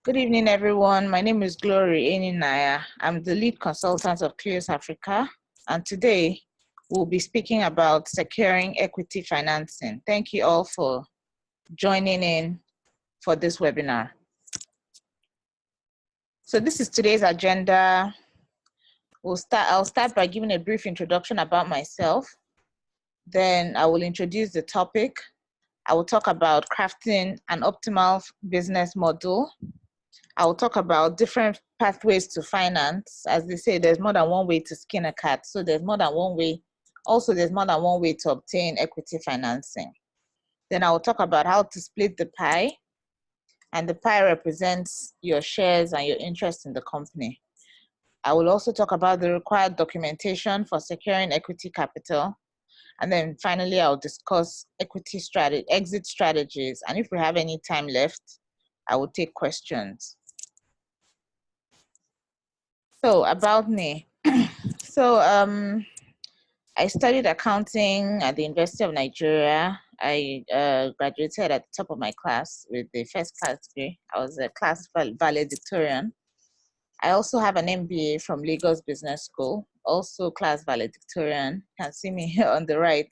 Good evening, everyone. My name is Glory Enyinnaya. I'm the lead consultant of Kleos Africa, and today we'll be speaking about securing equity financing. Thank you all for joining in for this webinar. So this is today's agenda. I'll start by giving a brief introduction about myself. Then I will introduce the topic. I will talk about crafting an optimal business model. I will talk about different pathways to finance. As they say, there's more than one way to skin a cat. So there's more than one way. Also, there's more than one way to obtain equity financing. Then I will talk about how to split the pie. And the pie represents your shares and your interest in the company. I will also talk about the required documentation for securing equity capital. And then finally, I'll discuss exit strategies. And if we have any time left, I will take questions. So about me. I studied accounting at the University of Nigeria. I graduated at the top of my class with the first class degree. I was a class valedictorian. I also have an MBA from Lagos Business School, also class valedictorian. You can see me here on the right.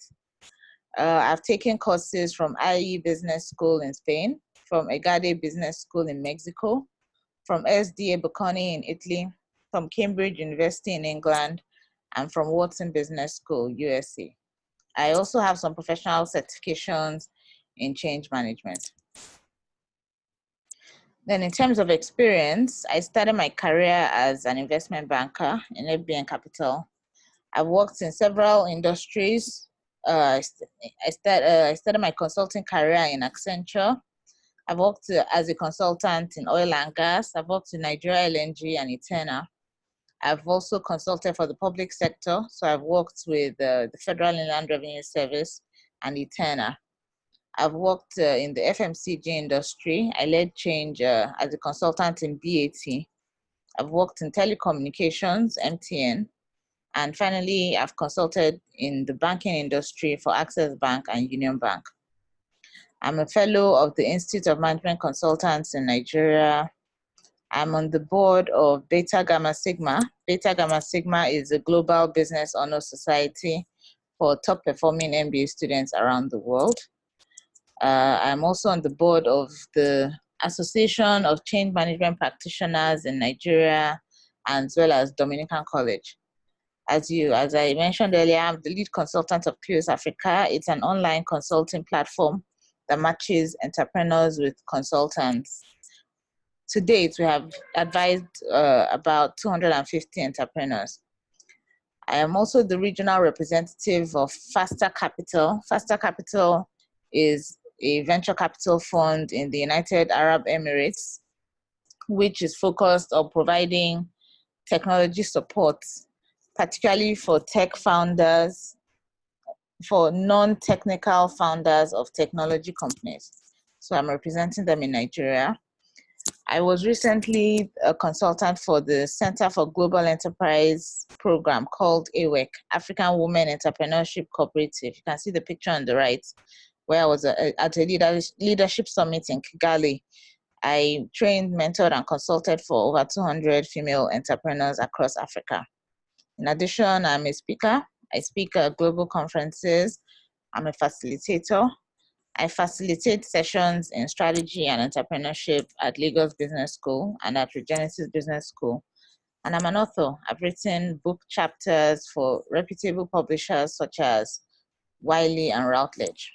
I've taken courses from IE Business School in Spain, from EGADE Business School in Mexico, from SDA Bocconi in Italy, from Cambridge University in England, and from Wharton Business School, USA. I also have some professional certifications in change management. Then in terms of experience, I started my career as an investment banker in FBN Capital. I've worked in several industries. I started my consulting career in Accenture. I've worked as a consultant in oil and gas. I've worked in Nigeria LNG and Etena. I've also consulted for the public sector. So I've worked with the Federal Inland Revenue Service and Etena. I've worked in the FMCG industry. I led change as a consultant in BAT. I've worked in telecommunications, MTN. And finally, I've consulted in the banking industry for Access Bank and Union Bank. I'm a fellow of the Institute of Management Consultants in Nigeria. I'm on the board of Beta Gamma Sigma. Beta Gamma Sigma is a global business honor society for top performing MBA students around the world. I'm also on the board of the Association of Change Management Practitioners in Nigeria, as well as Dominican College. As I mentioned earlier, I'm the lead consultant of Kleos Africa. It's an online consulting platform that matches entrepreneurs with consultants. To date, we have advised about 250 entrepreneurs. I am also the regional representative of Faster Capital. Faster Capital is a venture capital fund in the United Arab Emirates, which is focused on providing technology support, particularly for tech founders, for non-technical founders of technology companies. So I'm representing them in Nigeria. I was recently a consultant for the Center for Global Enterprise program called AWEC, African Women Entrepreneurship Cooperative. You can see the picture on the right, where I was at a leadership summit in Kigali. I trained, mentored, and consulted for over 200 female entrepreneurs across Africa. In addition, I'm a speaker. I speak at global conferences. I'm a facilitator. I facilitate sessions in strategy and entrepreneurship at Lagos Business School and at Regenesis Business School. And I'm an author. I've written book chapters for reputable publishers such as Wiley and Routledge.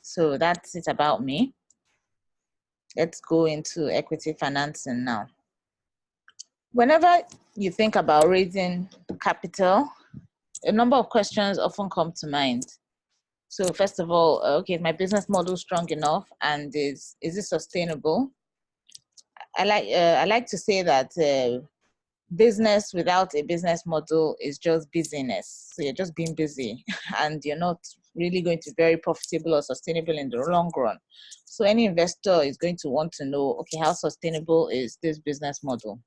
So that's it about me. Let's go into equity financing now. Whenever you think about raising capital, a number of questions often come to mind. So first of all, okay, is my business model strong enough, and is it sustainable? I like to say that business without a business model is just busyness. So you're just being busy, and you're not really going to be very profitable or sustainable in the long run. So any investor is going to want to know, okay, how sustainable is this business model?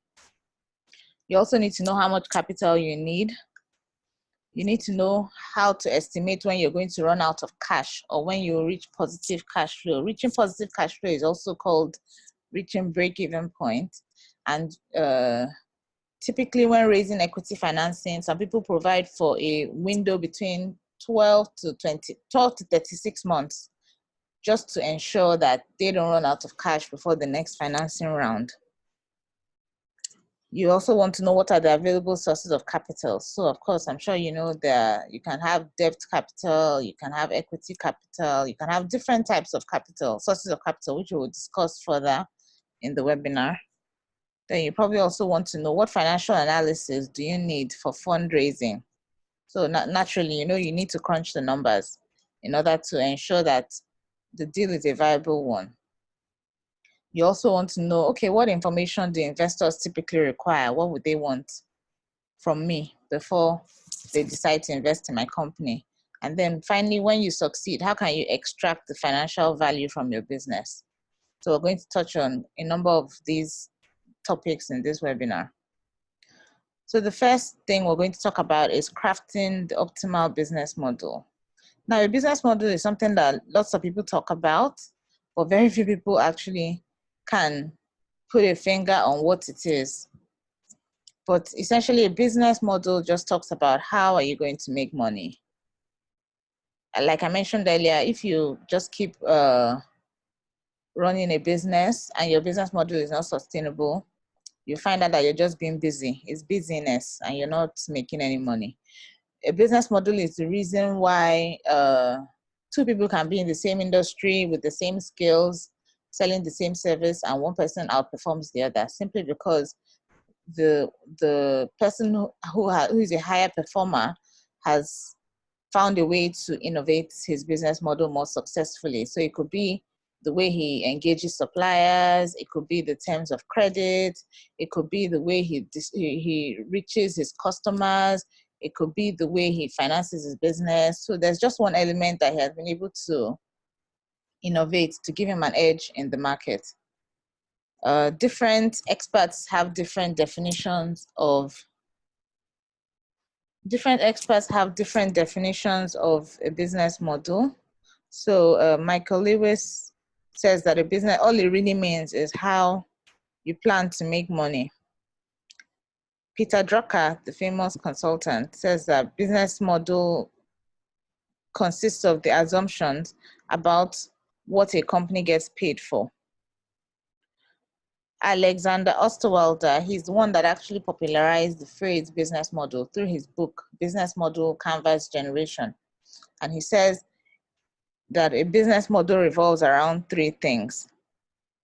You also need to know how much capital you need. You need to know how to estimate when you're going to run out of cash or when you reach positive cash flow. Reaching positive cash flow is also called reaching break-even point. And typically when raising equity financing, some people provide for a window between 12 to 36 months, just to ensure that they don't run out of cash before the next financing round. You also want to know what are the available sources of capital. So of course, I'm sure you know that you can have debt capital, you can have equity capital, you can have different types of capital, sources of capital, which we will discuss further in the webinar. Then you probably also want to know what financial analysis do you need for fundraising. So naturally, you know, you need to crunch the numbers in order to ensure that the deal is a viable one. You also want to know, okay, what information do investors typically require? What would they want from me before they decide to invest in my company? And then finally, when you succeed, how can you extract the financial value from your business? So we're going to touch on a number of these topics in this webinar. So the first thing we're going to talk about is crafting the optimal business model. Now, a business model is something that lots of people talk about, but very few people actually can put a finger on what it is. But essentially, a business model just talks about how are you going to make money. Like I mentioned earlier, if you just keep running a business and your business model is not sustainable, you find out that you're just being busy. It's busyness and you're not making any money. A business model is the reason why two people can be in the same industry with the same skills, selling the same service, and one person outperforms the other, simply because the person who is a higher performer has found a way to innovate his business model more successfully. So it could be the way he engages suppliers, it could be the terms of credit, it could be the way he reaches his customers, it could be the way he finances his business. So there's just one element that he has been able to innovate to give him an edge in the market. Different experts have different definitions of a business model. So Michael Lewis says that a business, all it really means is how you plan to make money. Peter Drucker, the famous consultant, says that business model consists of the assumptions about what a company gets paid for. Alexander Osterwalder, he's the one that actually popularized the phrase business model through his book, Business Model Canvas Generation. And he says that a business model revolves around three things: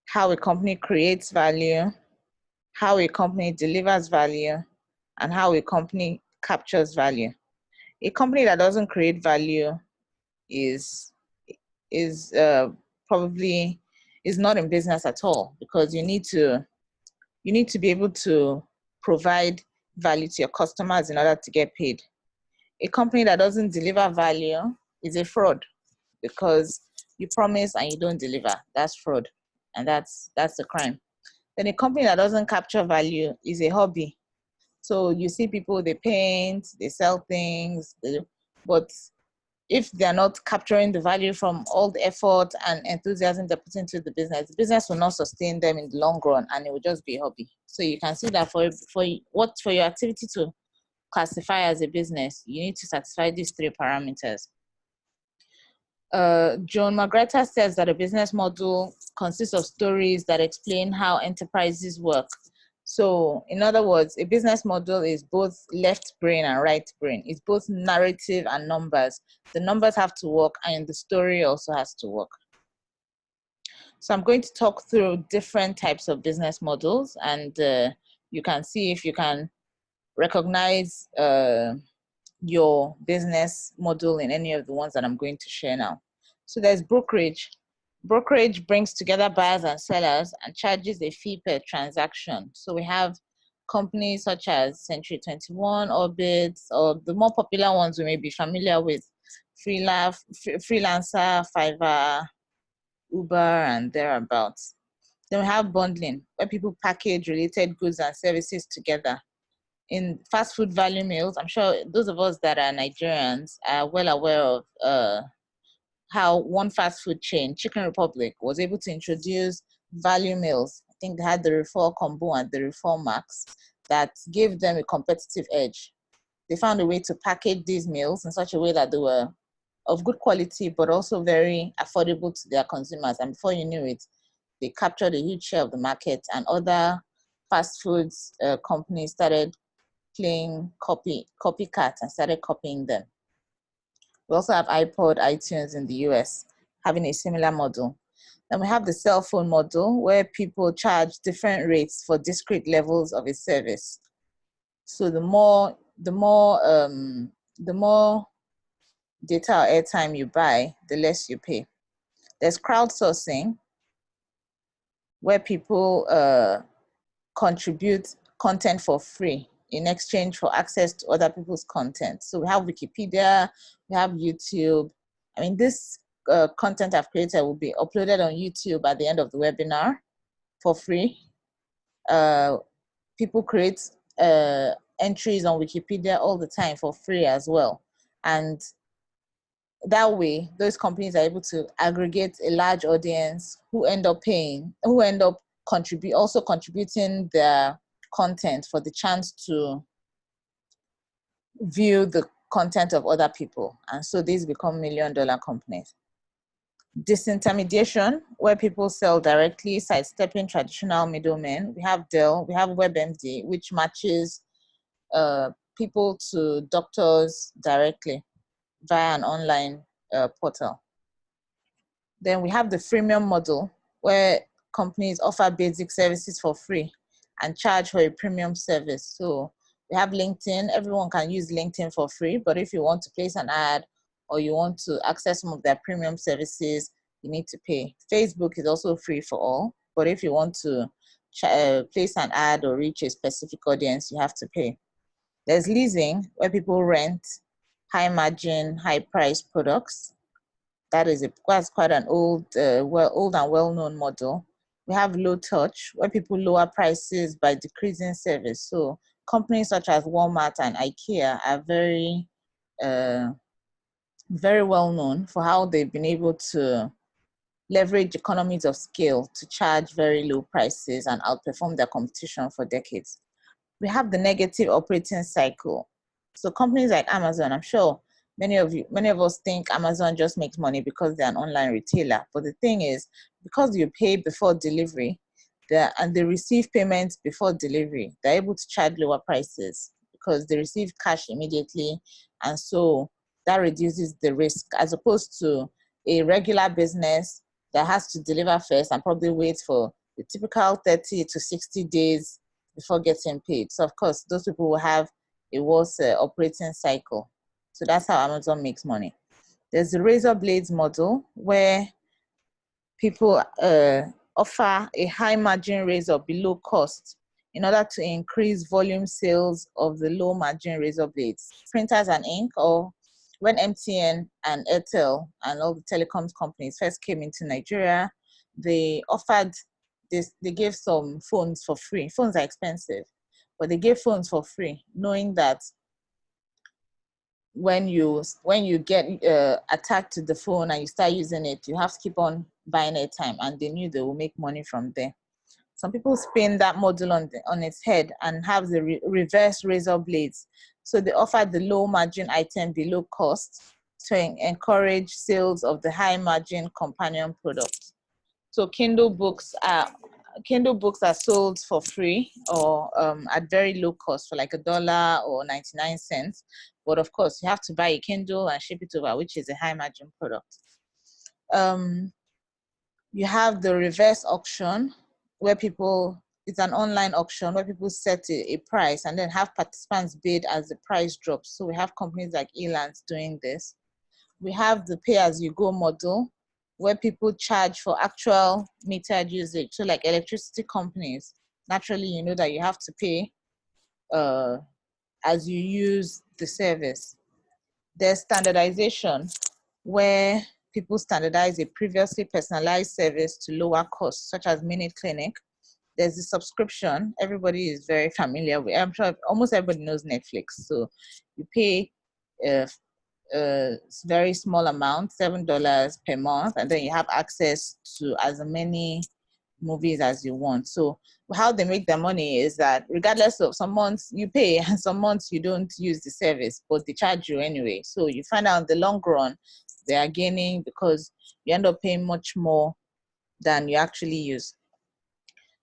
how a company creates value, how a company delivers value, and how a company captures value. A company that doesn't create value is probably not in business at all, because you need to be able to provide value to your customers in order to get paid. A company that doesn't deliver value is a fraud, because you promise and you don't deliver. That's fraud, and that's a crime. Then a company that doesn't capture value is a hobby. So you see people, they paint, they sell things, but if they're not capturing the value from all the effort and enthusiasm they put into the business will not sustain them in the long run, and it will just be a hobby. So you can see that for your activity to classify as a business, you need to satisfy these three parameters. Joan McGregor says that a business model consists of stories that explain how enterprises work. So in other words, a business model is both left brain and right brain. It's both narrative and numbers. The numbers have to work and the story also has to work. So I'm going to talk through different types of business models, and you can see if you can recognize your business model in any of the ones that I'm going to share now. So there's brokerage. Brokerage brings together buyers and sellers and charges a fee per transaction. So we have companies such as Century 21, Orbitz, or the more popular ones we may be familiar with, Freelancer, Fiverr, Uber, and thereabouts. Then we have bundling, where people package related goods and services together. In fast food value meals, I'm sure those of us that are Nigerians are well aware of how one fast food chain, Chicken Republic, was able to introduce value meals think they had the Referral Combo and the Referral Max that gave them a competitive edge. They found a way to package these meals in such a way that they were of good quality, but also very affordable to their consumers. And before you knew it, they captured a huge share of the market, and other fast foods companies started playing copycat and started copying them. We also have iPod, iTunes in the US, having a similar model. Then we have the cell phone model, where people charge different rates for discrete levels of a service. So the more data or airtime you buy, the less you pay. There's crowdsourcing, where people contribute content for free in exchange for access to other people's content. So we have Wikipedia, we have YouTube. I mean, this content I've created will be uploaded on YouTube at the end of the webinar for free. People create entries on Wikipedia all the time for free as well. And that way, those companies are able to aggregate a large audience who end up paying, who end up also contributing their content for the chance to view the content of other people. And so these become million-dollar companies. Disintermediation, where people sell directly, sidestepping traditional middlemen. We have Dell, we have WebMD, which matches people to doctors directly via an online portal. Then we have the freemium model, where companies offer basic services for free and charge for a premium service. So we have LinkedIn. Everyone can use LinkedIn for free, but if you want to place an ad or you want to access some of their premium services, you need to pay. Facebook is also free for all, but if you want to place an ad or reach a specific audience, you have to pay. There's leasing, where people rent high margin, high price products. That's quite an old and well-known model. We have low touch, where people lower prices by decreasing service. So companies such as Walmart and IKEA are very, very well known for how they've been able to leverage economies of scale to charge very low prices and outperform their competition for decades. We have the negative operating cycle. So companies like Amazon, I'm sure many of us think Amazon just makes money because they're an online retailer. But the thing is, because you pay before delivery and they receive payments before delivery, they're able to charge lower prices because they receive cash immediately. And so that reduces the risk, as opposed to a regular business that has to deliver first and probably wait for the typical 30 to 60 days before getting paid. So of course, those people will have a worse operating cycle. So that's how Amazon makes money. There's the razor blades model, where people offer a high margin razor below cost in order to increase volume sales of the low margin razor blades. Printers and ink, or when MTN and Airtel and all the telecoms companies first came into Nigeria, they offered this, they gave some phones for free. Phones are expensive, but they gave phones for free, knowing that when you get attached to the phone and you start using it, you have to keep on buying airtime, and they knew they will make money from there. Some people spin that model on its head and have the reverse razor blades. So they offer the low margin item below cost to encourage sales of the high margin companion product. So Kindle books are sold for free or at very low cost for like $1 or 99 cents. But of course, you have to buy a Kindle and ship it over, which is a high margin product. You have the reverse auction, where it's an online auction where people set a price and then have participants bid as the price drops. So we have companies like Elance doing this. We have the pay-as-you-go model, where people charge for actual metered usage. So like electricity companies, naturally, you know that you have to pay as you use the service. There's standardization, where people standardize a previously personalized service to lower costs, such as Minute Clinic. There's the subscription. Everybody is very familiar with. I'm sure almost everybody knows Netflix. So you pay very small amount, $7 per month, and then you have access to as many movies as you want. So how they make their money is that regardless of, some months you pay and some months you don't use the service, but they charge you anyway. So you find out in the long run they are gaining because you end up paying much more than you actually use.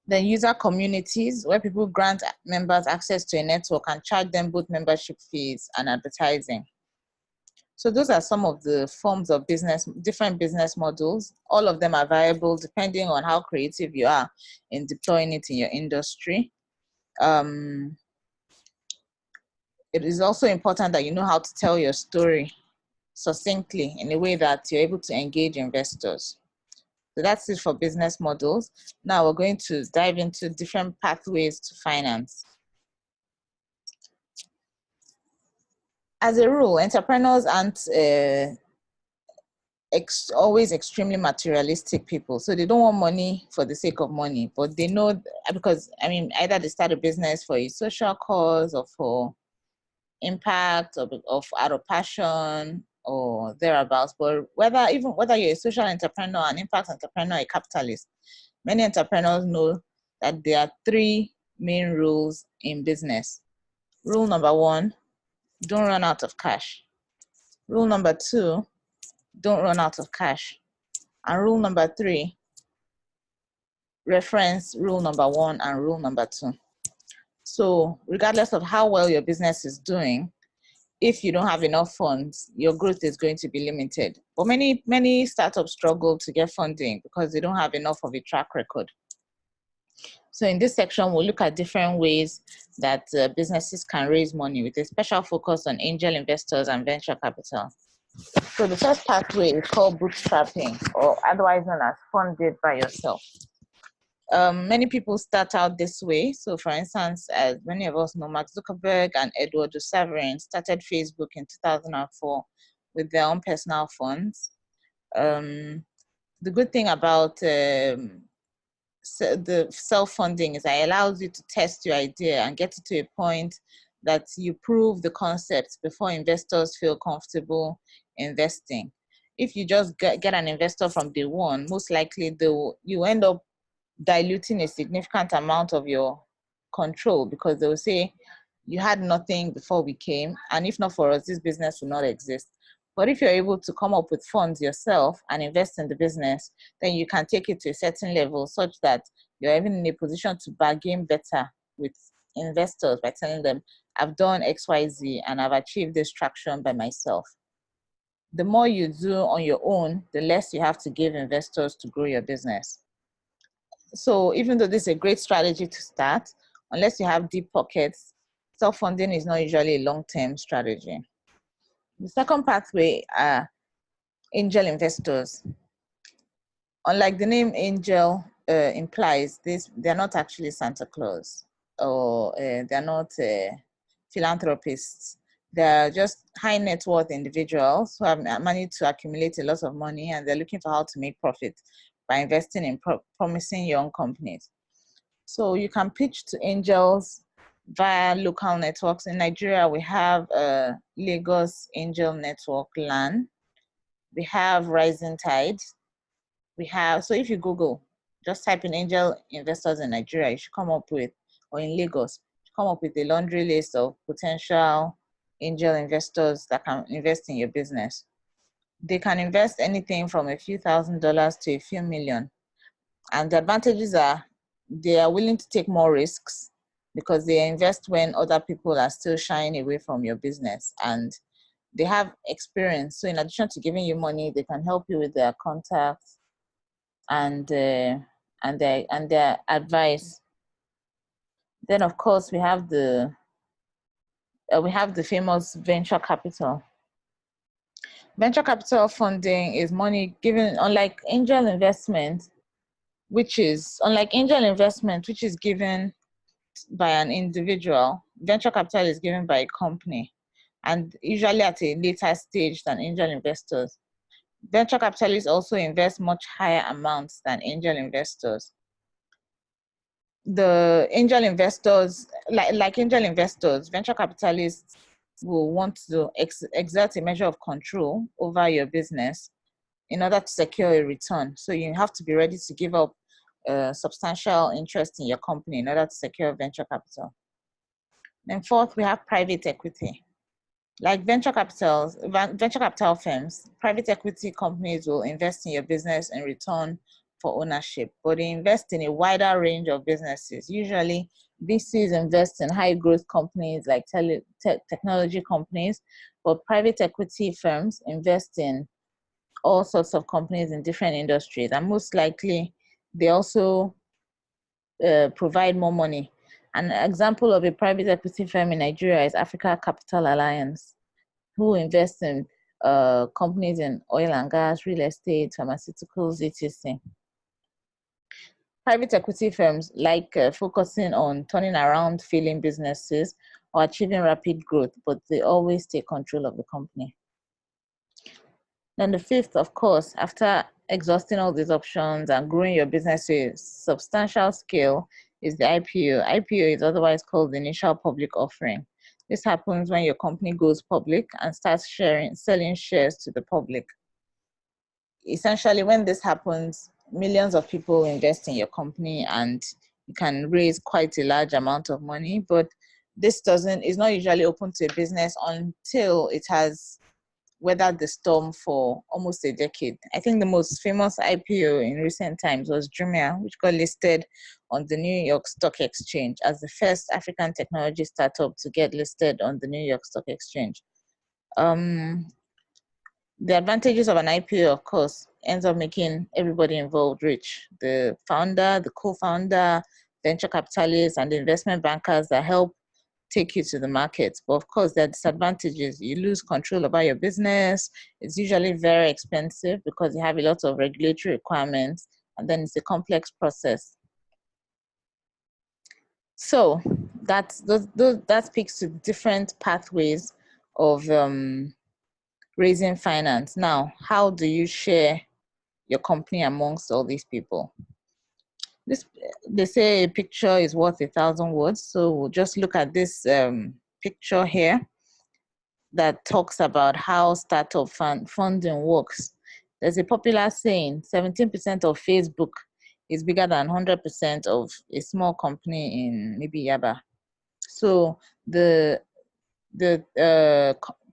Then user communities, where people grant members access to a network and charge them both membership fees and advertising. So those are some of the forms of business, different business models. All of them are viable depending on how creative you are in deploying it in your industry. It is also important that you know how to tell your story succinctly in a way that you're able to engage investors. So that's it for business models. Now we're going to dive into different pathways to finance. As a rule, entrepreneurs aren't always extremely materialistic people. So they don't want money for the sake of money, but they know, because I mean, either they start a business for a social cause or for impact of out of passion or thereabouts. But whether you're a social entrepreneur, an impact entrepreneur, a capitalist, many entrepreneurs know that there are three main rules in business. Rule number one, don't run out of cash. Rule number two, don't run out of cash. And rule number three, reference rule number one and rule number two. So regardless of how well your business is doing, if you don't have enough funds, your growth is going to be limited. But many startups struggle to get funding because they don't have enough of a track record. So in this section, we'll look at different ways that businesses can raise money with a special focus on angel investors and venture capital. So the first pathway is called bootstrapping, or otherwise known as funded by yourself. Many people start out this way. So for instance, as many of us know, Mark Zuckerberg and Edward Severin started Facebook in 2004 with their own personal funds. The good thing about the self-funding is that it allows you to test your idea and get it to a point that you prove the concept before investors feel comfortable investing. If you just get an investor from day one, most likely you end up diluting a significant amount of your control, because they will say, you had nothing before we came, and if not for us, this business will not exist. But if you're able to come up with funds yourself and invest in the business, then you can take it to a certain level such that you're even in a position to bargain better with investors by telling them, I've done XYZ and I've achieved this traction by myself. The more you do on your own, the less you have to give investors to grow your business. So even though this is a great strategy to start, unless you have deep pockets, self-funding is not usually a long-term strategy. The second pathway are angel investors. Unlike the name angel implies, they're not actually Santa Claus, or they're not philanthropists. They're just high net worth individuals who have money to accumulate a lot of money, and they're looking for how to make profit by investing in promising young companies. So you can pitch to angels via local networks. In Nigeria, we have Lagos Angel Network, LAN. We have Rising Tide. So if you Google, just type in angel investors in Nigeria, you should come up with, or in Lagos, you should come up with a laundry list of potential angel investors that can invest in your business. They can invest anything from a few $1,000s to a few million. And the advantages are they are willing to take more risks because they invest when other people are still shying away from your business, and they have experience. So in addition to giving you money, they can help you with their contacts and their advice. Then of course we have the famous venture capital. Venture capital funding is money given, unlike angel investment, which is given by an individual. Venture capital is given by a company, and usually at a later stage than angel investors. Venture capitalists also invest much higher amounts than angel investors. The angel investors, like angel investors, venture capitalists will want to exert a measure of control over your business in order to secure a return. So you have to be ready to give up substantial interest in your company in order to secure venture capital. Then fourth, we have private equity. Like venture capital firms, private equity companies will invest in your business in return for ownership, but they invest in a wider range of businesses. Usually, VCs invest in high growth companies like technology companies, but private equity firms invest in all sorts of companies in different industries, and most likely they also provide more money. An example of a private equity firm in Nigeria is Africa Capital Alliance, who invest in companies in oil and gas, real estate, pharmaceuticals, etc. Private equity firms like focusing on turning around failing businesses or achieving rapid growth, but they always take control of the company. Then the fifth, of course, after exhausting all these options and growing your business to substantial scale, is the IPO. IPO is otherwise called the initial public offering. This happens when your company goes public and starts selling shares to the public. Essentially, when this happens, millions of people invest in your company and you can raise quite a large amount of money, but this is not usually open to a business until it has weathered the storm for almost a decade. I think the most famous IPO in recent times was Jumia, which got listed on the New York Stock Exchange as the first African technology startup to get listed on the New York Stock Exchange. The advantages of an IPO, of course, ends up making everybody involved rich. The founder, the co-founder, venture capitalists, and the investment bankers that help take you to the market. But of course, there are disadvantages. You lose control about your business. It's usually very expensive because you have a lot of regulatory requirements, and then it's a complex process. So that speaks to different pathways of raising finance. Now, how do you share your company amongst all these people? They say a picture is worth 1,000 words. So we'll just look at this picture here that talks about how startup funding works. There's a popular saying, 17% of Facebook is bigger than 100% of a small company in maybe Yaba. So the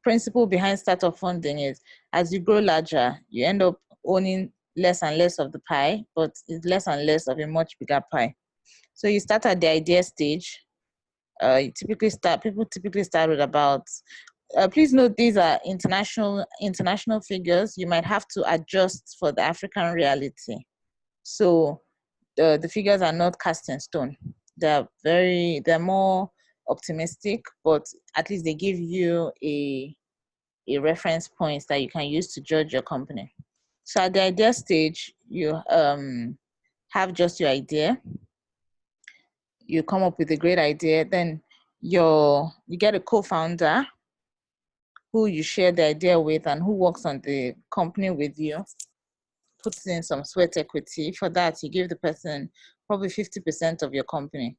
principle behind startup funding is, as you grow larger, you end up owning less and less of the pie, but it's less and less of a much bigger pie. So you start at the idea stage. People typically start with about, please note these are international figures. You might have to adjust for the African reality. So the figures are not cast in stone. They're more optimistic, but at least they give you a reference point that you can use to judge your company. So at the idea stage, you have just your idea. You come up with a great idea, then you get a co-founder who you share the idea with and who works on the company with you, puts in some sweat equity. For that, you give the person probably 50% of your company.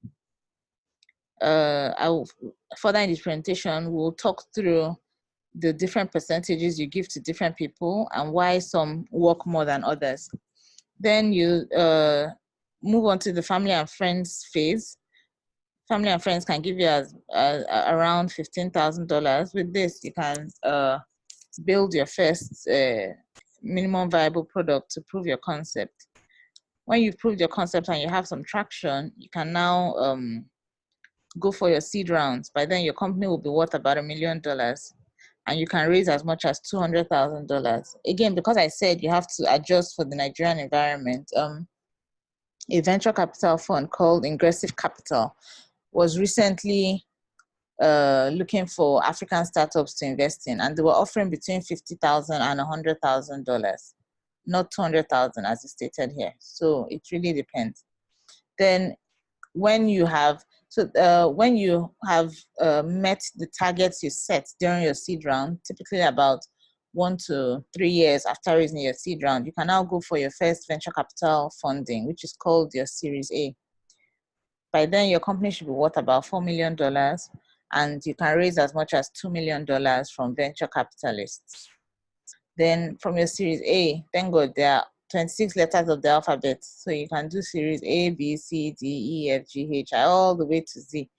Further in this presentation, we'll talk through the different percentages you give to different people and why some work more than others. Then you move on to the family and friends phase. Family and friends can give you around $15,000. With this, you can build your first minimum viable product to prove your concept. When you've proved your concept and you have some traction, you can now go for your seed rounds. By then, your company will be worth about $1 million. And you can raise as much as $200,000. Again, because I said you have to adjust for the Nigerian environment, a venture capital fund called Ingressive Capital was recently looking for African startups to invest in, and they were offering between $50,000 and $100,000, not $200,000 as is stated here. So it really depends. Then when you have met the targets you set during your seed round, typically about 1 to 3 years after raising your seed round, you can now go for your first venture capital funding, which is called your Series A. By then, your company should be worth about $4 million, and you can raise as much as $2 million from venture capitalists. Then from your Series A, thank God there are 26 letters of the alphabet. So you can do series A, B, C, D, E, F, G, H, I, all the way to Z.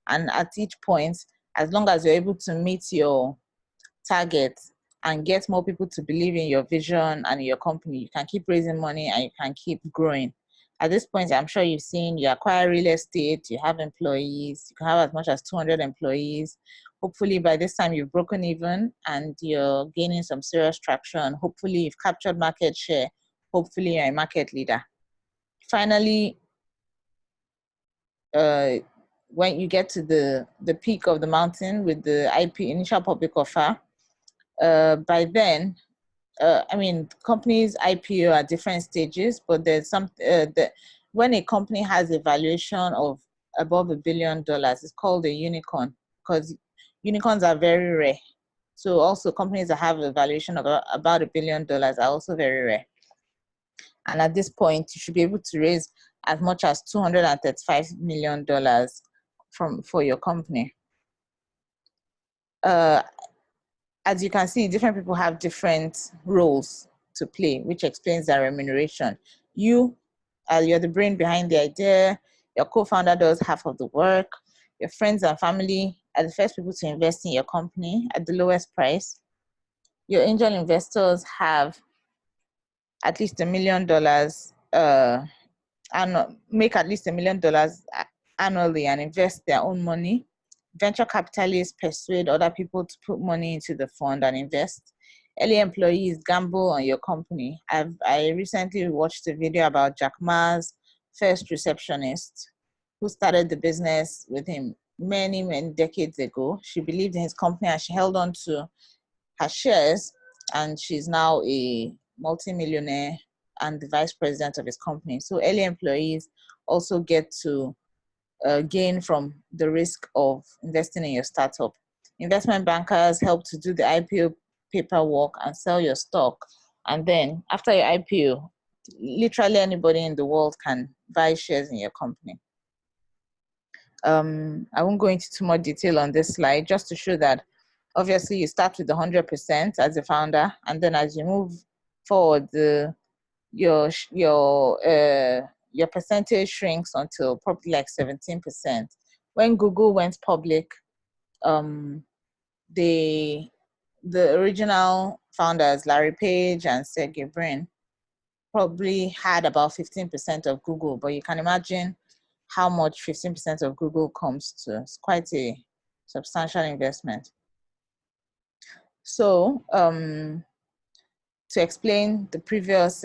And at each point, as long as you're able to meet your target and get more people to believe in your vision and your company, you can keep raising money and you can keep growing. At this point, I'm sure you've seen you acquire real estate, you have employees, you can have as much as 200 employees. Hopefully by this time you've broken even and you're gaining some serious traction. Hopefully you've captured market share. Hopefully you're a market leader. Finally, when you get to the peak of the mountain with the IP, initial public offer, by then, I mean, companies IPO at different stages, but there's some, when a company has a valuation of above $1 billion, it's called a unicorn, because unicorns are very rare. So also companies that have a valuation of about $1 billion are also very rare. And at this point, you should be able to raise as much as $235 million for your company. As you can see, different people have different roles to play, which explains their remuneration. You're the brain behind the idea. Your co-founder does half of the work. Your friends and family are the first people to invest in your company at the lowest price. Your angel investors have at least $1 million, and make at least $1 million annually and invest their own money. Venture capitalists persuade other people to put money into the fund and invest. Early employees gamble on your company. I recently watched a video about Jack Ma's first receptionist who started the business with him many, many decades ago. She believed in his company and she held on to her shares, and she's now a multimillionaire and the vice president of his company. So early employees also get to gain from the risk of investing in your startup. Investment bankers help to do the IPO paperwork and sell your stock. And then after your IPO, literally anybody in the world can buy shares in your company. I won't go into too much detail on this slide, just to show that obviously you start with 100% as a founder, and then as you move forward, your percentage shrinks until probably like 17%. When Google went public, the original founders, Larry Page and Sergey Brin, probably had about 15% of Google, but you can imagine how much 15% of Google comes to. It's quite a substantial investment. So to explain the previous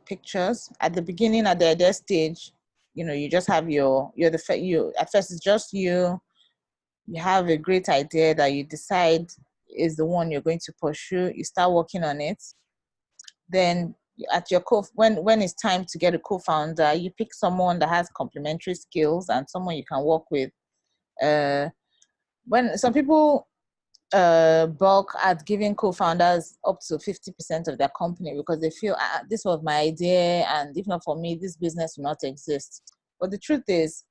pictures, at the beginning, at the idea stage, you just have at first it's just you have a great idea that you decide is the one you're going to pursue. You start working on it. Then at your when it's time to get a co-founder, you pick someone that has complementary skills and someone you can work with. When some people bulk at giving co-founders up to 50% of their company because they feel this was my idea, and if not for me, this business will not exist. But the truth is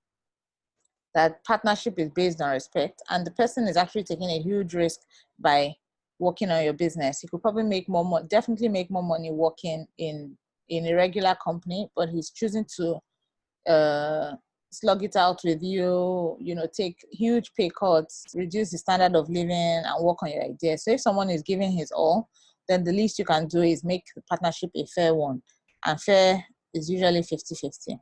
that partnership is based on respect, and the person is actually taking a huge risk by working on your business. He could probably make more money, definitely make more money working in a regular company, but he's choosing to slug it out with you, take huge pay cuts, reduce the standard of living, and work on your idea. So if someone is giving his all, then the least you can do is make the partnership a fair one. And fair is usually 50-50.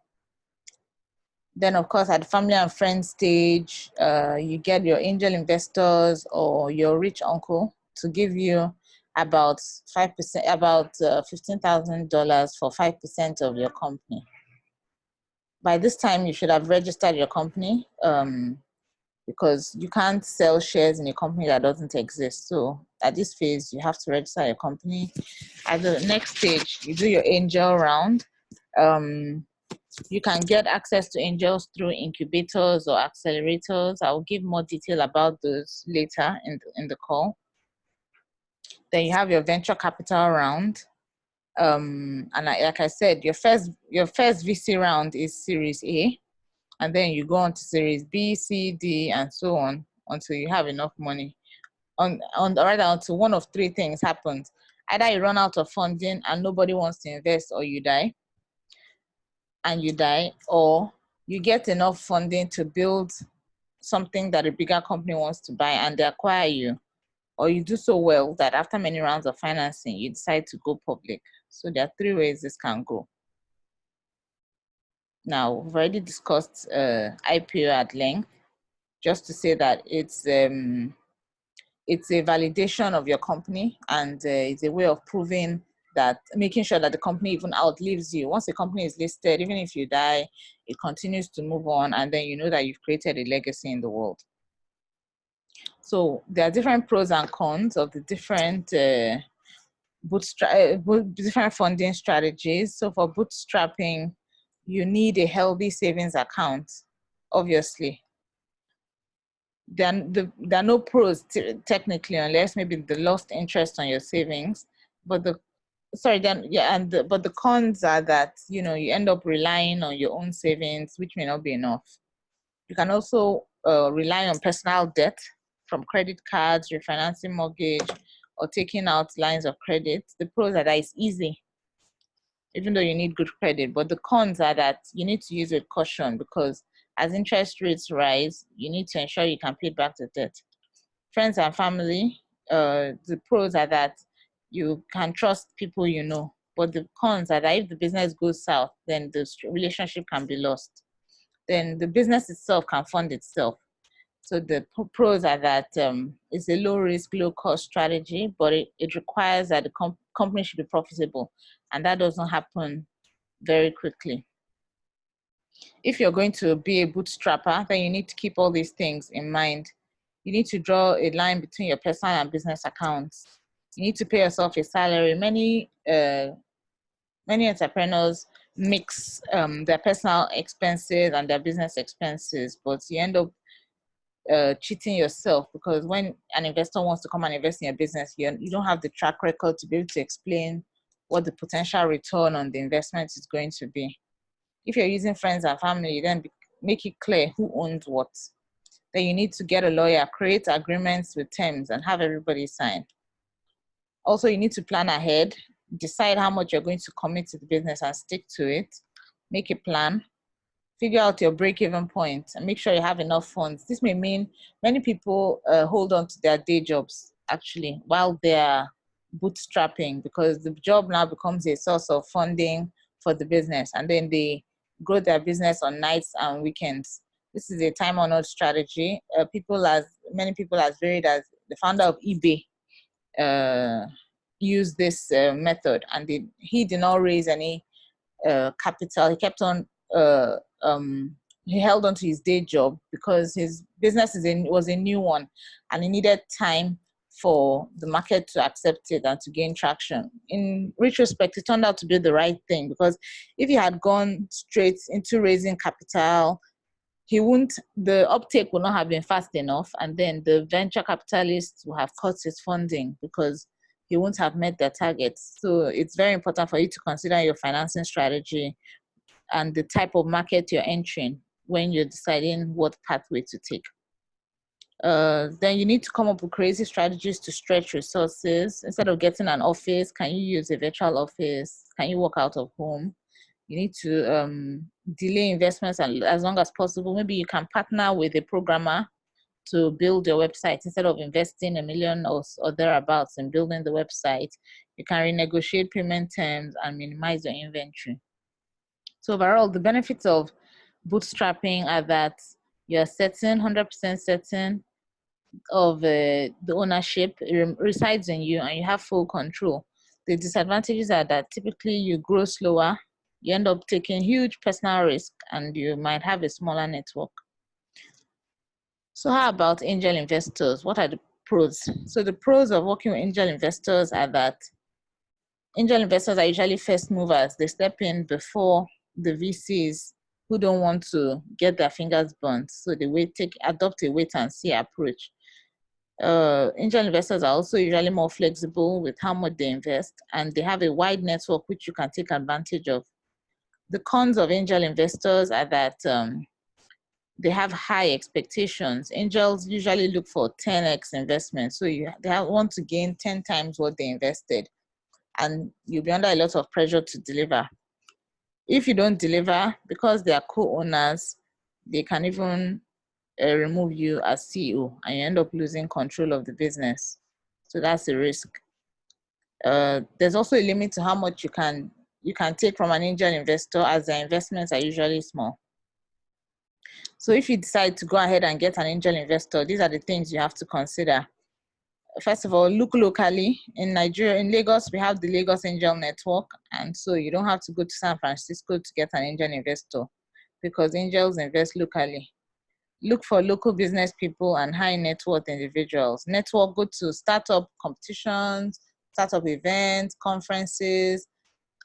Then, of course, at the family and friends stage, you get your angel investors or your rich uncle to give you about 5%, about $15,000 for 5% of your company. By this time, you should have registered your company because you can't sell shares in a company that doesn't exist. So at this phase, you have to register your company. At the next stage, you do your angel round. You can get access to angels through incubators or accelerators. I'll give more detail about those later in the call. Then you have your venture capital round. And like I said, your first VC round is Series A, and then you go on to Series B, C, D, and so on until you have enough money. Rather until one of three things happens: Either you run out of funding and nobody wants to invest, or you die, or you get enough funding to build something that a bigger company wants to buy and they acquire you, or you do so well that after many rounds of financing, you decide to go public. So there are three ways this can go. Now, we've already discussed IPO at length, just to say that it's a validation of your company, and it's a way of proving that, making sure that the company even outlives you. Once the company is listed, even if you die, it continues to move on, and then you know that you've created a legacy in the world. So there are different pros and cons of the different different funding strategies. So for bootstrapping, you need a healthy savings account, obviously. There are no pros technically, unless maybe the lost interest on your savings. But the but the cons are that, you know, you end up relying on your own savings, which may not be enough. You can also rely on personal debt from credit cards, refinancing mortgage, or taking out lines of credit. The pros are that it's easy, even though you need good credit. But the cons are that you need to use it with caution, because as interest rates rise, you need to ensure you can pay back the debt. Friends and family, the pros are that you can trust people you know. But the cons are that if the business goes south, then the relationship can be lost. Then the business itself can fund itself. So the pros are that it's a low risk, low cost strategy, but it requires that the company should be profitable, and that doesn't happen very quickly. If you're going to be a bootstrapper, then you need to keep all these things in mind. You need to draw a line between your personal and business accounts. You need to pay yourself a salary. Many entrepreneurs mix their personal expenses and their business expenses, but you end up cheating yourself, because when an investor wants to come and invest in your business, you don't have the track record to be able to explain what the potential return on the investment is going to be. If you're using friends and family, then make it clear who owns what. Then you need to get a lawyer, create agreements with terms, and have everybody sign. Also, you need to plan ahead, decide how much you're going to commit to the business and stick to it. Make a plan. Figure out your break-even point and make sure you have enough funds. This may mean many people hold on to their day jobs, actually, while they're bootstrapping, because the job now becomes a source of funding for the business, and then they grow their business on nights and weekends. This is a time-honored strategy. Many people as varied as the founder of eBay used this method, and he did not raise any capital. He kept on he held on to his day job because his business was a new one, and he needed time for the market to accept it and to gain traction. In retrospect, it turned out to be the right thing, because if he had gone straight into raising capital, the uptake would not have been fast enough, and then the venture capitalists will have cut his funding because he won't have met their targets. So it's very important for you to consider your financing strategy and the type of market you're entering when you're deciding what pathway to take. Then you need to come up with crazy strategies to stretch resources. Instead of getting an office, can you use a virtual office? Can you work out of home? You need to delay investments as long as possible. Maybe you can partner with a programmer to build your website. Instead of investing $1 million or thereabouts in building the website, you can renegotiate payment terms and minimize your inventory. So overall, the benefits of bootstrapping are that you're 100% certain of the ownership resides in you, and you have full control. The disadvantages are that typically you grow slower, you end up taking huge personal risk, and you might have a smaller network. So how about angel investors? What are the pros? So the pros of working with angel investors are that angel investors are usually first movers. They step in before the VCs who don't want to get their fingers burnt. So they adopt a wait and see approach. Angel investors are also usually more flexible with how much they invest, and they have a wide network which you can take advantage of. The cons of angel investors are that they have high expectations. Angels usually look for 10x investment, so they want to gain 10 times what they invested. and you'll be under a lot of pressure to deliver. If you don't deliver, because they are co-owners, they can even remove you as CEO, and you end up losing control of the business. So that's a risk. There's also a limit to how much you can take from an angel investor, as their investments are usually small. So if you decide to go ahead and get an angel investor, these are the things you have to consider. First of all, look locally. In Nigeria, in Lagos, we have the Lagos Angel Network, and so you don't have to go to San Francisco to get an angel investor, because angels invest locally. Look for local business people and high net worth individuals. Network, go to startup competitions, startup events, conferences,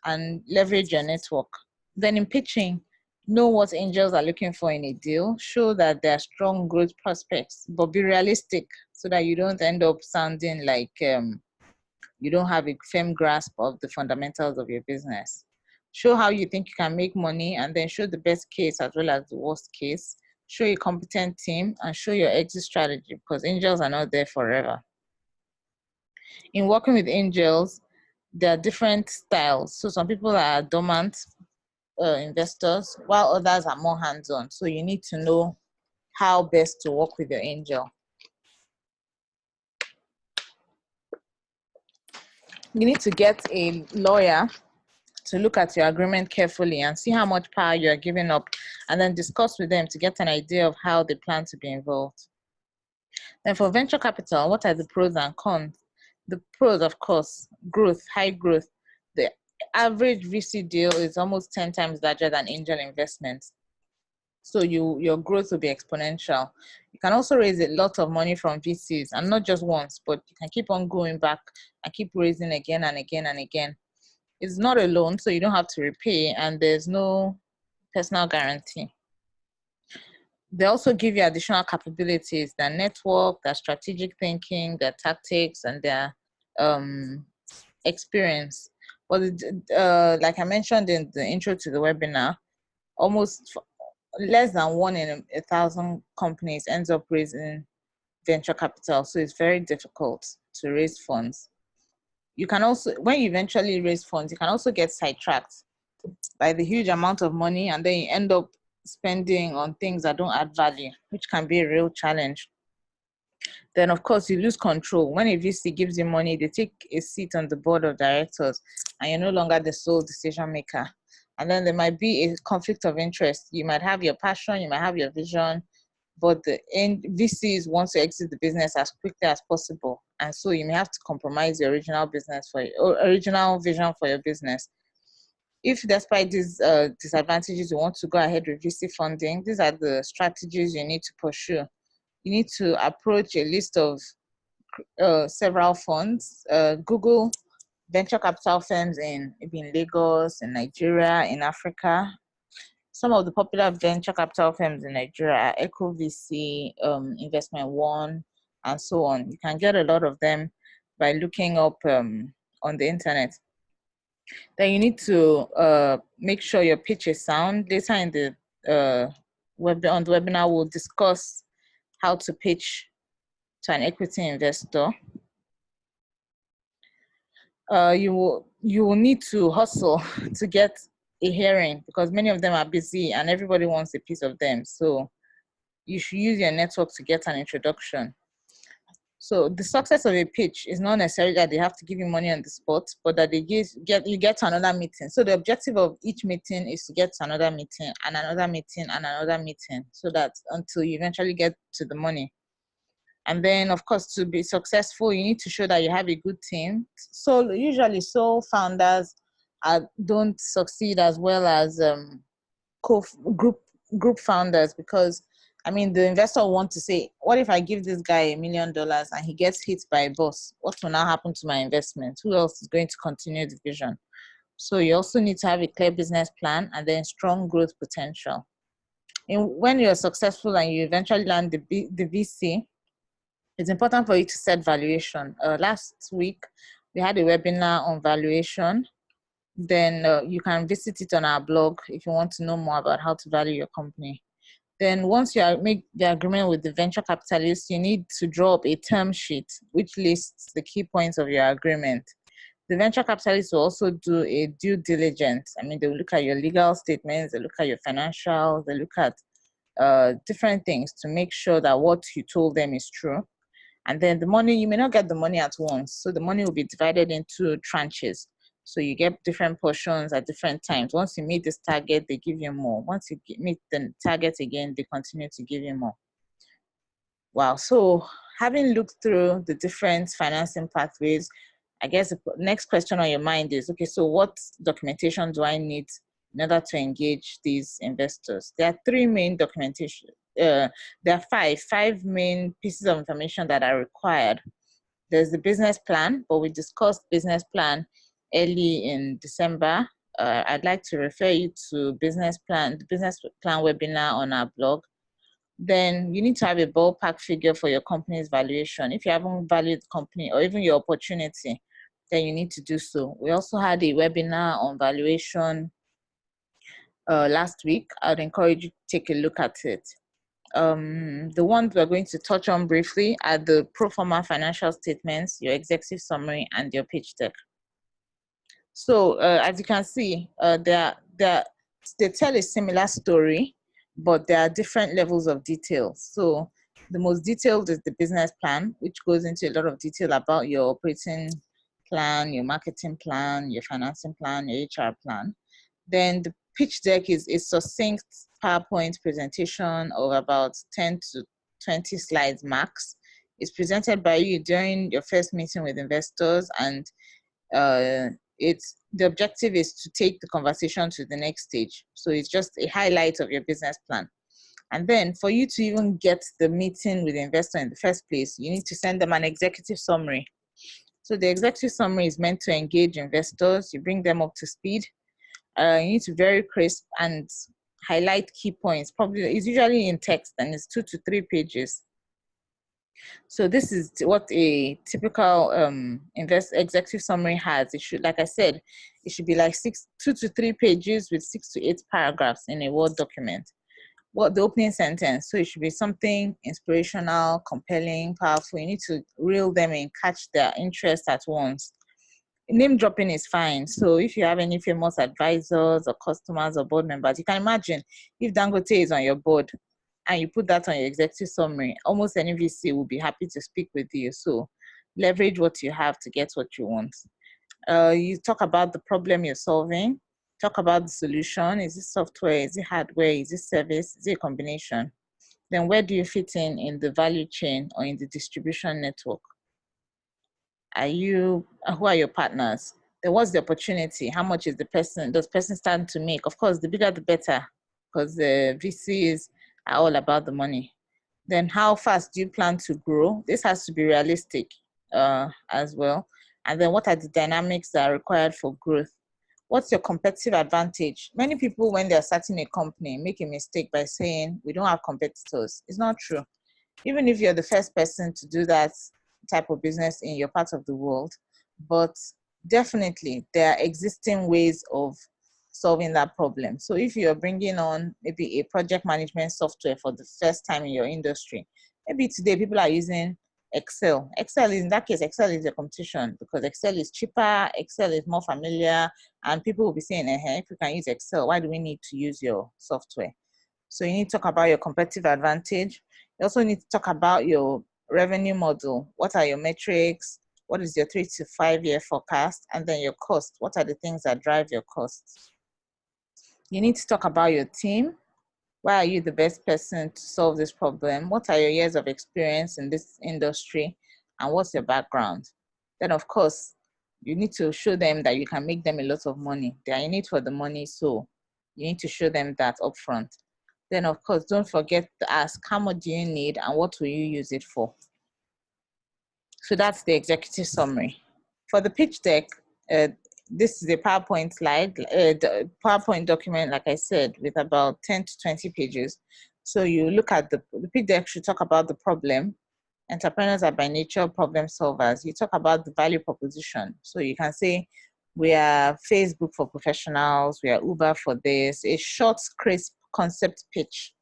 and leverage your network. Then in pitching, know what angels are looking for in a deal. Show that there are strong growth prospects, but be realistic so that you don't end up sounding like you don't have a firm grasp of the fundamentals of your business. Show how you think you can make money, and then show the best case as well as the worst case. Show a competent team, and show your exit strategy, because angels are not there forever. In working with angels, there are different styles. So some people are dormant investors, while others are more hands-on. So you need to know how best to work with your angel. You need to get a lawyer to look at your agreement carefully and see how much power you are giving up, and then discuss with them to get an idea of how they plan to be involved. Then for venture capital, what are the pros and cons? The pros, of course, growth, high growth. The average VC deal is almost 10 times larger than angel investments. So your growth will be exponential. You can also raise a lot of money from VCs, and not just once, but you can keep on going back and keep raising again and again and again. It's not a loan, so you don't have to repay, and there's no personal guarantee. They also give you additional capabilities, their network, their strategic thinking, their tactics, and their experience. But like I mentioned in the intro to the webinar, almost less than 1 in 1,000 companies ends up raising venture capital. So it's very difficult to raise funds. You can also, when you eventually raise funds, you can also get sidetracked by the huge amount of money, and then you end up spending on things that don't add value, which can be a real challenge. Then, of course, you lose control. When a VC gives you money, they take a seat on the board of directors, and you're no longer the sole decision maker. And then there might be a conflict of interest. You might have your passion, you might have your vision, but the VCs want to exit the business as quickly as possible. And so you may have to compromise your original business or original vision for your business. If despite these disadvantages, you want to go ahead with VC funding, these are the strategies you need to pursue. You need to approach a list of several funds. Google venture capital firms in Lagos, in Nigeria, in Africa. Some of the popular venture capital firms in Nigeria are Echo VC, Investment One, and so on. You can get a lot of them by looking up on the internet. Then you need to make sure your pitch is sound. Later in the on the webinar, we'll discuss how to pitch to an equity investor. You will need to hustle to get a hearing, because many of them are busy and everybody wants a piece of them. So you should use your network to get an introduction. So the success of a pitch is not necessarily that they have to give you money on the spot, but that you get to another meeting. So the objective of each meeting is to get to another meeting and another meeting and another meeting, so that until you eventually get to the money. And then, of course, to be successful, you need to show that you have a good team. So usually sole founders don't succeed as well as group founders, because I mean, the investor will want to say, what if I give this guy $1 million and he gets hit by a bus? What will now happen to my investment? Who else is going to continue the vision? So you also need to have a clear business plan and then strong growth potential. And when you're successful and you eventually land the VC, it's important for you to set valuation. Last week, we had a webinar on valuation. Then you can visit it on our blog if you want to know more about how to value your company. Then once you make the agreement with the venture capitalist, you need to draw up a term sheet which lists the key points of your agreement. The venture capitalists will also do a due diligence. I mean, they will look at your legal statements, they look at your financials, they look at different things to make sure that what you told them is true. And then the money, you may not get the money at once. So the money will be divided into tranches. So you get different portions at different times. Once you meet this target, they give you more. Once you meet the target again, they continue to give you more. Wow. So having looked through the different financing pathways, I guess the next question on your mind is, okay, so what documentation do I need in order to engage these investors? There are three main documentation. There are five main pieces of information that are required. There's the business plan, but we discussed business plan early in December. I'd like to refer you to the business plan webinar on our blog. Then you need to have a ballpark figure for your company's valuation. If you haven't valued the company or even your opportunity, then you need to do so. We also had a webinar on valuation last week. I'd encourage you to take a look at it. The ones we're going to touch on briefly are the pro forma financial statements, your executive summary, and your pitch deck. So as you can see, they tell a similar story, but there are different levels of detail. So the most detailed is the business plan, which goes into a lot of detail about your operating plan, your marketing plan, your financing plan, your HR plan. Then the pitch deck is a succinct PowerPoint presentation of about 10 to 20 slides max. It's presented by you during your first meeting with investors, and the objective is to take the conversation to the next stage. So it's just a highlight of your business plan. And then for you to even get the meeting with the investor in the first place, you need to send them an executive summary. So the executive summary is meant to engage investors. You bring them up to speed. You need to be very crisp and highlight key points. Probably it's usually in text and it's 2 to 3 pages. So this is what a typical executive summary has. It should, like I said, it should be like 2 to 3 pages with 6 to 8 paragraphs in a Word document. What the opening sentence? So it should be something inspirational, compelling, powerful. You need to reel them in, catch their interest at once. Name dropping is fine. So if you have any famous advisors or customers or board members, you can imagine if Dangote is on your board and you put that on your executive summary, almost any VC will be happy to speak with you. So leverage what you have to get what you want. You talk about the problem you're solving, talk about the solution. Is it software? Is it hardware? Is it service? Is it a combination? Then where do you fit in the value chain or in the distribution network? Who are your partners? Then what's the opportunity? How much is does person stand to make? Of course, the bigger the better, because the VCs are all about the money. Then how fast do you plan to grow? This has to be realistic as well. And then what are the dynamics that are required for growth? What's your competitive advantage? Many people, when they're starting a company, make a mistake by saying, we don't have competitors. It's not true. Even if you're the first person to do that type of business in your part of the world, but definitely there are existing ways of solving that problem. So if you're bringing on maybe a project management software for the first time in your industry, maybe today people are using Excel. Excel is, in that case, Excel is a competition because Excel is cheaper, Excel is more familiar, and people will be saying, if you can use Excel, why do we need to use your software? So you need to talk about your competitive advantage. You also need to talk about your revenue model. What are your metrics? What is your 3 to 5 year forecast? And then your cost. What are the things that drive your costs? You need to talk about your team. Why are you the best person to solve this problem? What are your years of experience in this industry? And what's your background? Then, of course, you need to show them that you can make them a lot of money. They are in it for the money, so you need to show them that upfront. Then, of course, don't forget to ask, how much do you need and what will you use it for? So that's the executive summary. For the pitch deck, this is a PowerPoint slide, the PowerPoint document, like I said, with about 10 to 20 pages. So you look at the pitch deck should talk about the problem. Entrepreneurs are by nature problem solvers. You talk about the value proposition. So you can say, we are Facebook for professionals, we are Uber for this, a short, crisp concept pitch.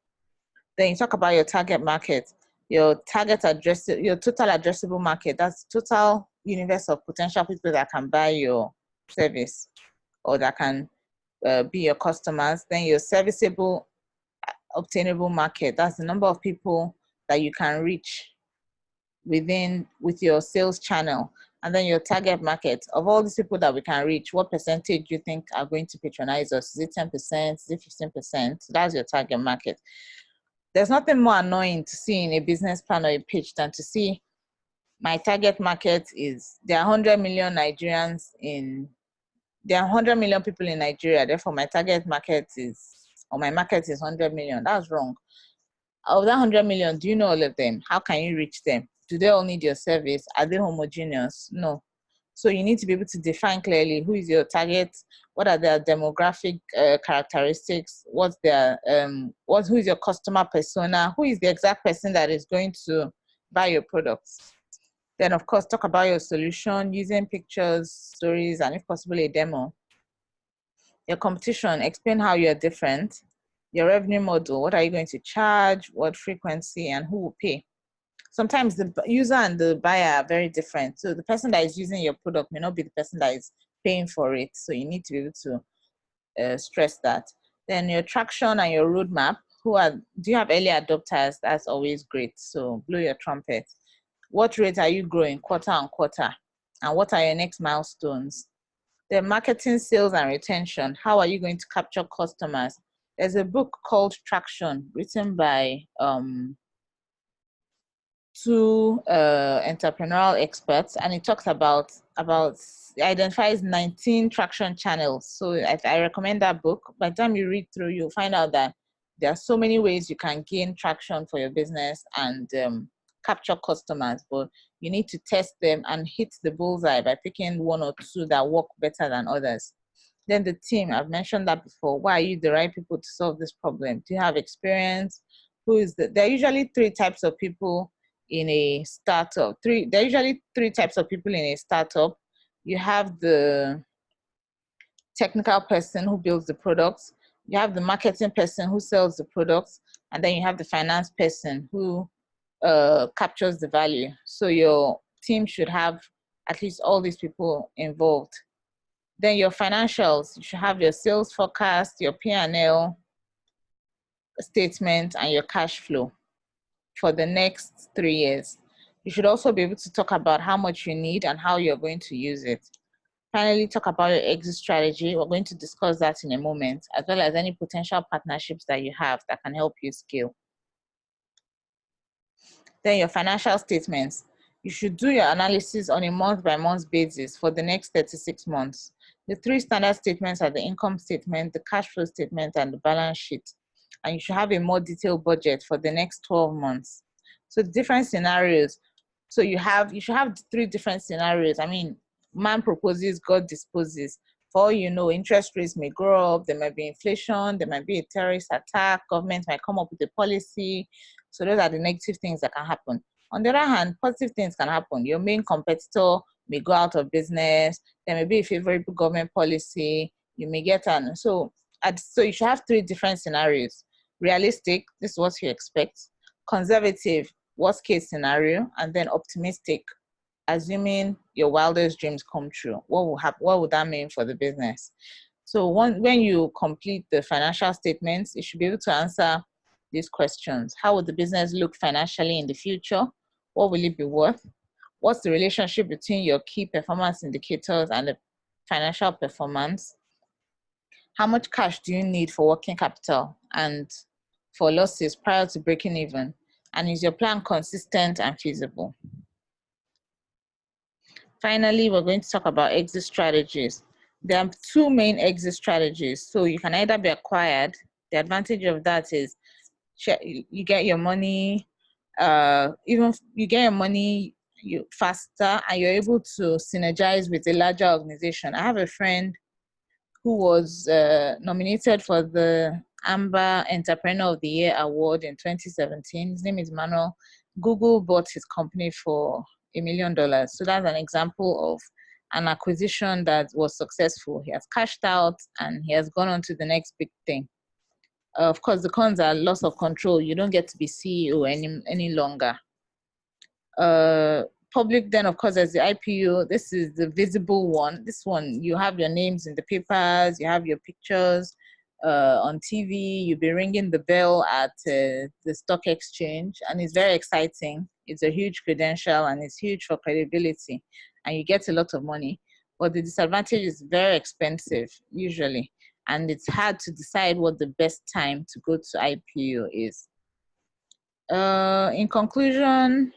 Then you talk about your target market, your total addressable market. That's total universe of potential people that can buy your service or that can be your customers. Then your serviceable, obtainable market, that's the number of people that you can reach with your sales channel. And then your target market, of all these people that we can reach, what percentage do you think are going to patronize us? Is it 10%? Is it 15%? So that's your target market. There's nothing more annoying to see in a business plan or a pitch than to see my target market is, there are 100 million Nigerians in, there are 100 million people in Nigeria, therefore my target market is, or my market is 100 million. That's wrong. Of that 100 million, do you know all of them? How can you reach them? Do they all need your service? Are they homogeneous? No. So you need to be able to define clearly who is your target, what are their demographic characteristics, what's their, who is your customer persona, who is the exact person that is going to buy your products. Then of course, talk about your solution using pictures, stories, and if possible, a demo. Your competition, explain how you're different. Your revenue model, what are you going to charge, what frequency, and who will pay. Sometimes the user and the buyer are very different. So the person that is using your product may not be the person that is paying for it. So you need to be able to stress that. Then your traction and your roadmap. Do you have early adopters? That's always great. So blow your trumpet. What rate are you growing quarter on quarter? And what are your next milestones? The marketing, sales, and retention. How are you going to capture customers? There's a book called Traction written by two entrepreneurial experts, and it talks about it identifies 19 traction channels. So I recommend that book. By the time you read through, you'll find out that there are so many ways you can gain traction for your business and capture customers, but you need to test them and hit the bullseye by picking one or two that work better than others. Then the team, I've mentioned that before. Why are you the right people to solve this problem? Do you have experience? There are usually three types of people in a startup. There are usually three types of people in a startup. You have the technical person who builds the products, you have the marketing person who sells the products, and then you have the finance person who captures the value. So your team should have at least all these people involved. Then your financials, you should have your sales forecast, your P&L statement, and your cash flow for the next 3 years. You should also be able to talk about how much you need and how you're going to use it. Finally, talk about your exit strategy. We're going to discuss that in a moment, as well as any potential partnerships that you have that can help you scale. Then your financial statements. You should do your analysis on a month-by-month basis for the next 36 months. The three standard statements are the income statement, the cash flow statement, and the balance sheet. And you should have a more detailed budget for the next 12 months. So different scenarios. So you should have 3 different scenarios. I mean, man proposes, God disposes. For all you know, interest rates may go up, there might be inflation, there might be a terrorist attack, government might come up with a policy. So those are the negative things that can happen. On the other hand, positive things can happen. Your main competitor may go out of business, there may be a favorable government policy, you may get an, so you should have 3 different scenarios. Realistic, this is what you expect. Conservative, worst case scenario, and then optimistic, assuming your wildest dreams come true. What would that mean for the business? So when you complete the financial statements, you should be able to answer these questions. How would the business look financially in the future? What will it be worth? What's the relationship between your key performance indicators and the financial performance? How much cash do you need for working capital and for losses prior to breaking even? And is your plan consistent and feasible? Finally, we're going to talk about exit strategies. There are 2 main exit strategies. So you can either be acquired. The advantage of that is you get your money, faster, and you're able to synergize with a larger organization. I have a friend who was nominated for the Amber Entrepreneur of the Year Award in 2017. His name is Manuel. Google bought his company for $1 million. So that's an example of an acquisition that was successful. He has cashed out and he has gone on to the next big thing. Of course, the cons are loss of control. You don't get to be CEO any longer. public, then of course there's the IPO. This is the visible one. This one, you have your names in the papers, you have your pictures on TV, you'll be ringing the bell at the stock exchange, and it's very exciting. It's a huge credential and it's huge for credibility, and you get a lot of money. But the disadvantage is very expensive usually, and it's hard to decide what the best time to go to IPO is. In conclusion,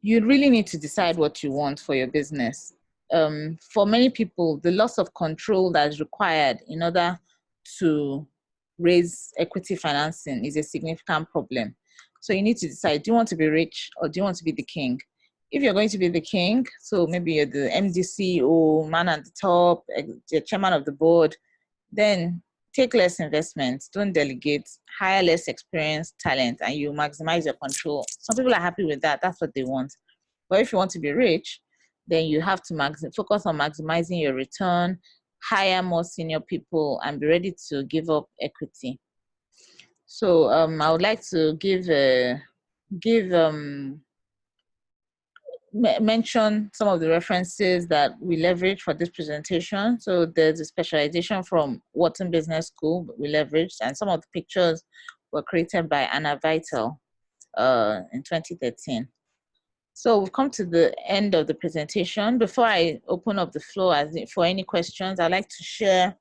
you really need to decide what you want for your business. For many people, the loss of control that is required in order to raise equity financing is a significant problem. So you need to decide, do you want to be rich or do you want to be the king? If you're going to be the king, so maybe you're the MD, CEO, man at the top, the chairman of the board, then take less investments, don't delegate, hire less experienced talent, and you maximize your control. Some people are happy with that. That's what they want. But if you want to be rich, then you have to focus on maximizing your return, hire more senior people, and be ready to give up equity. So I would like to mention some of the references that we leverage for this presentation. So there's a specialization from Wharton Business School we leveraged, and some of the pictures were created by Anna Vital in 2013. So we've come to the end of the presentation. Before I open up the floor for any questions, I'd like to share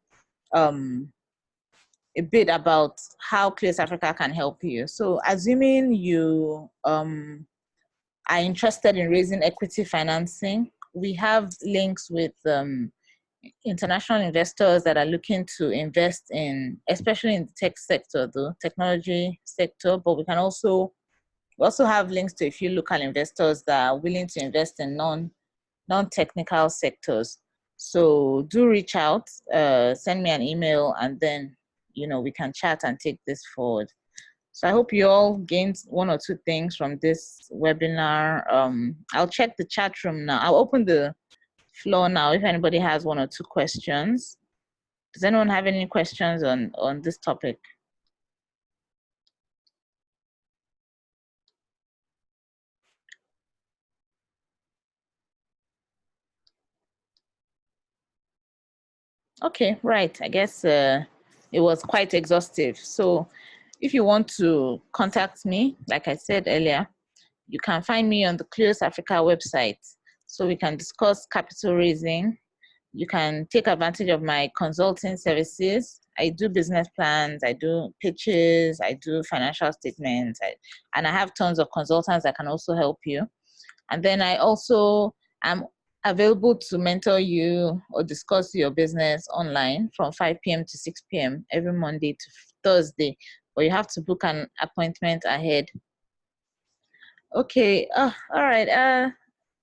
a bit about how Kleos Africa can help you. So assuming you are interested in raising equity financing, we have links with international investors that are looking to invest in, especially in the tech sector, the technology sector, but we also have links to a few local investors that are willing to invest in non-technical sectors. So do reach out, send me an email, and then we can chat and take this forward. So I hope you all gained one or two things from this webinar. I'll check the chat room now. I'll open the floor now if anybody has one or two questions. Does anyone have any questions on this topic? Okay, right. I guess it was quite exhaustive. So if you want to contact me, like I said earlier, you can find me on the Kleos Africa website. So we can discuss capital raising. You can take advantage of my consulting services. I do business plans, I do pitches, I do financial statements, and I have tons of consultants that can also help you. And then I also am available to mentor you or discuss your business online from 5 p.m. to 6 p.m. every Monday to Thursday. But you have to book an appointment ahead. Okay, all right.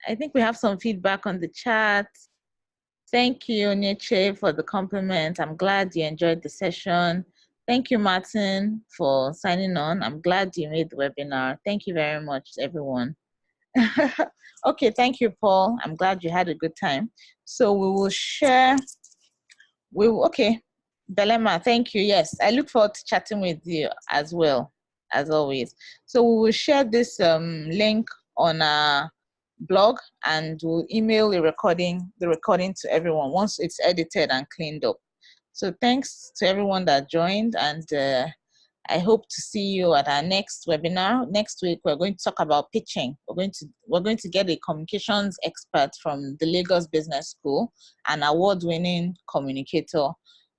I think we have some feedback on the chat. Thank you, Nietzsche, for the compliment. I'm glad you enjoyed the session. Thank you, Martin, for signing on. I'm glad you made the webinar. Thank you very much, everyone. Okay, thank you, Paul. I'm glad you had a good time. So we will share. Okay, Belema, thank you. Yes, I look forward to chatting with you as well, as always. So we will share this link on our blog, and we'll email the recording to everyone once it's edited and cleaned up. So thanks to everyone that joined, and I hope to see you at our next webinar. Next week, we're going to talk about pitching. We're going to get a communications expert from the Lagos Business School, an award-winning communicator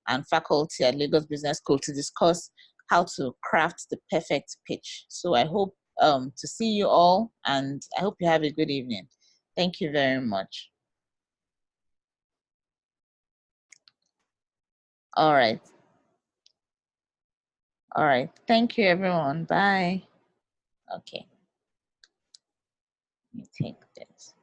and faculty at Lagos Business School, to discuss how to craft the perfect pitch. So I hope to see you all, and I hope you have a good evening. Thank you very much. All right. All right. Thank you, everyone. Bye. Okay. Let me take this.